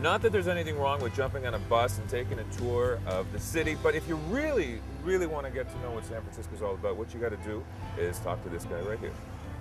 Not that there's anything wrong with jumping on a bus and taking a tour of the city, but if you really, really want to get to know what San Francisco is all about, what you got to do is talk to this guy right here.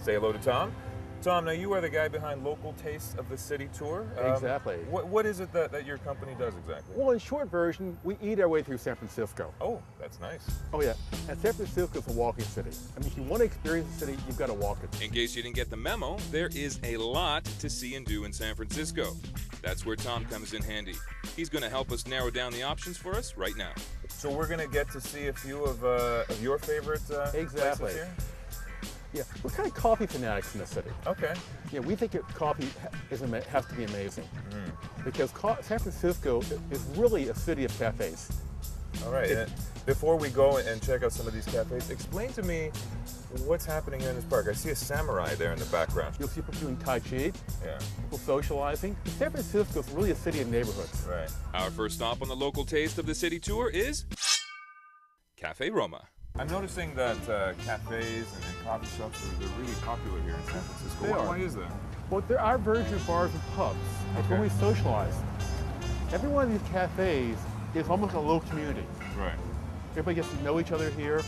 Say hello to Tom. Tom, now you are the guy behind Local Tastes of the City Tour. Exactly. What is it that your company does exactly? Well, in short version, we eat our way through San Francisco. Oh, that's nice. Oh yeah, and San Francisco is a walking city. I mean, if you want to experience the city, you've got to walk it. In case you didn't get the memo, there is a lot to see and do in San Francisco. That's where Tom comes in handy. He's going to help us narrow down the options for us right now. So we're going to get to see a few of your favorite Exactly. places here? Yeah, we're kind of coffee fanatics in the city. Okay. Yeah, we think that coffee has to be amazing because San Francisco is really a city of cafes. All right. And before we go and check out some of these cafes, explain to me what's happening here in this park. I see a samurai there in the background. You'll see people doing Tai Chi, Yeah. people socializing. San Francisco is really a city of neighborhoods. Right. Our first stop on the Local Taste of the City tour is Cafe Roma. I'm noticing that cafes and coffee shops they're really popular here in San Francisco. They are. Why is that? Well, there are version of bars and pubs. It's when Okay. we socialize. Every one of these cafes is almost a little community. Right. Everybody gets to know each other here.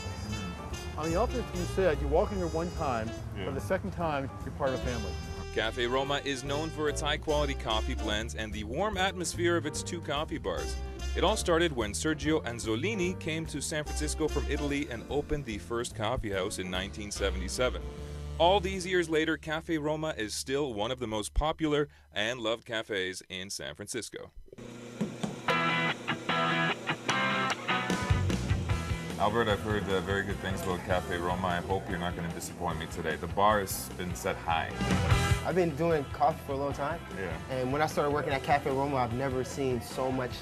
On the opposite, you said you walk in here one time, Yeah. but the second time, you're part of a family. Cafe Roma is known for its high-quality coffee blends and the warm atmosphere of its two coffee bars. It all started when Sergio Anzolini came to San Francisco from Italy and opened the first coffee house in 1977. All these years later, Cafe Roma is still one of the most popular and loved cafes in San Francisco. Albert, I've heard very good things about Cafe Roma. I hope you're not going to disappoint me today. The bar has been set high. I've been doing coffee for a long time. Yeah. And when I started working at Cafe Roma, I've never seen so much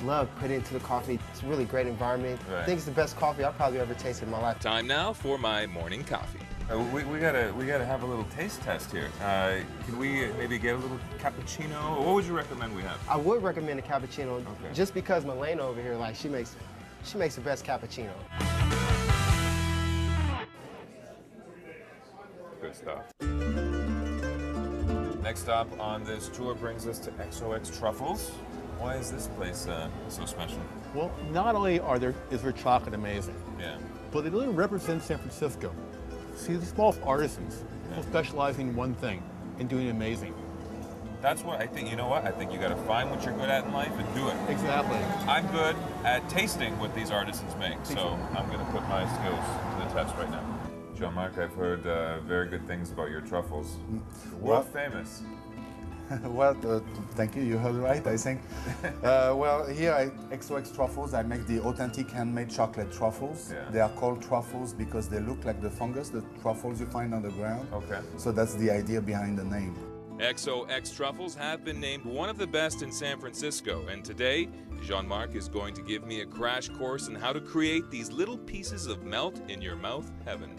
love put into the coffee. It's a really great environment. Right. I think it's the best coffee I've probably ever tasted in my life. Time now for my morning coffee. We gotta have a little taste test here. Can we maybe get a little cappuccino? What would you recommend we have? I would recommend a cappuccino Okay. just because Milena over here, like, she makes the best cappuccino. Good stuff. Next stop on this tour brings us to XOX Truffles. Why is this place so special? Well, not only is their chocolate amazing, Yeah. but it really represents San Francisco. See, these small artisans, people specializing in one thing and doing it amazing. That's what I think. You know what? I think you got to find what you're good at in life and do it. Exactly. I'm good at tasting what these artisans make, so I'm going to put my skills to the test right now. Jean-Marc, I've heard very good things about your truffles. World famous. Well, thank you. You heard right, I think. Well, here at XOX Truffles, I make the authentic handmade chocolate truffles. Yeah. They are called truffles because they look like the fungus, the truffles you find on the ground. Okay. So that's the idea behind the name. XOX Truffles have been named one of the best in San Francisco, and today, Jean-Marc is going to give me a crash course on how to create these little pieces of melt-in-your-mouth heaven.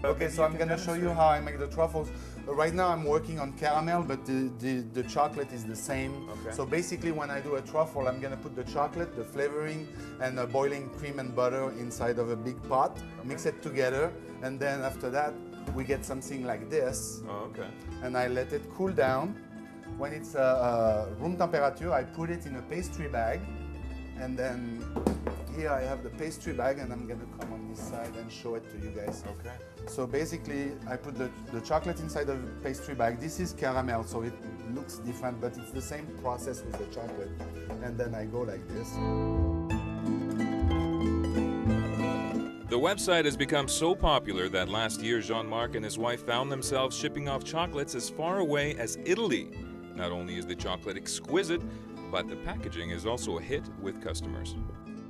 Okay, so I'm gonna show you how I make the truffles. Right now I'm working on caramel, but the chocolate is the same. Okay. So basically when I do a truffle, I'm gonna put the chocolate, the flavoring, and boiling cream and butter inside of a big pot, mix it together, and then after that, we get something like this. Oh, okay. And I let it cool down. When it's room temperature, I put it in a pastry bag, and then here I have the pastry bag, and I'm gonna come on this side and show it to you guys. Okay. So basically, I put the chocolate inside of the pastry bag. This is caramel, so it looks different, but it's the same process with the chocolate. And then I go like this. The website has become so popular that last year Jean-Marc and his wife found themselves shipping off chocolates as far away as Italy. Not only is the chocolate exquisite, but the packaging is also a hit with customers.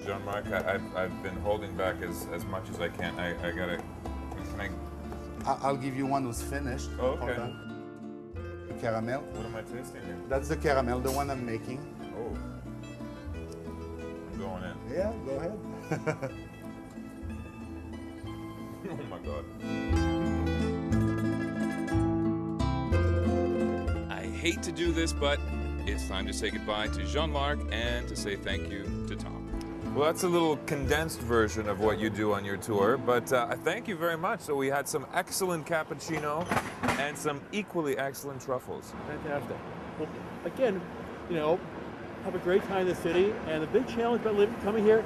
Jean-Marc, I've been holding back as much as I can. I gotta. Can I'll give you one who's finished. Oh, Hold okay. on. The caramel. What am I tasting here? That's the caramel, the one I'm making. Oh. I'm going in. Yeah, go ahead. Oh my God. I hate to do this, but it's time to say goodbye to Jean-Marc and to say thank you to Tom. Well, that's a little condensed version of what you do on your tour, but thank you very much. So we had some excellent cappuccino and some equally excellent truffles. Fantastic. Well, again, you know, have a great time in the city. And the big challenge about coming here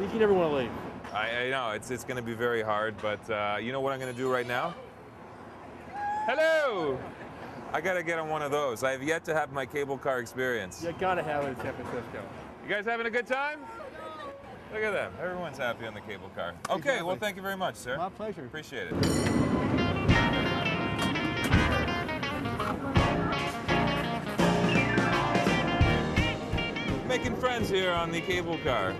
is you never want to leave. I know, it's going to be very hard, but you know what I'm going to do right now? Hello! I got to get on one of those. I have yet to have my cable car experience. You got to have it in San Francisco. You guys having a good time? Look at them. Everyone's happy on the cable car. Okay, well, thank you very much, sir. My pleasure. Appreciate it. Making friends here on the cable car.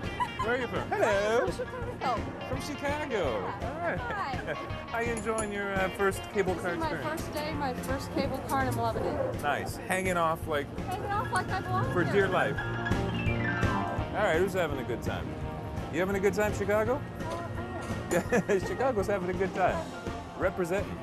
Where are you from? Hello. Chicago. From Chicago. All right. Hi. How you enjoying your first cable car This is my experience? first day, my first cable car, and I'm loving it. Nice. Hanging off like Hanging off like I belong for here. dear life. All right, who's having a good time? You having a good time, Chicago? Chicago's having a good time. Representing.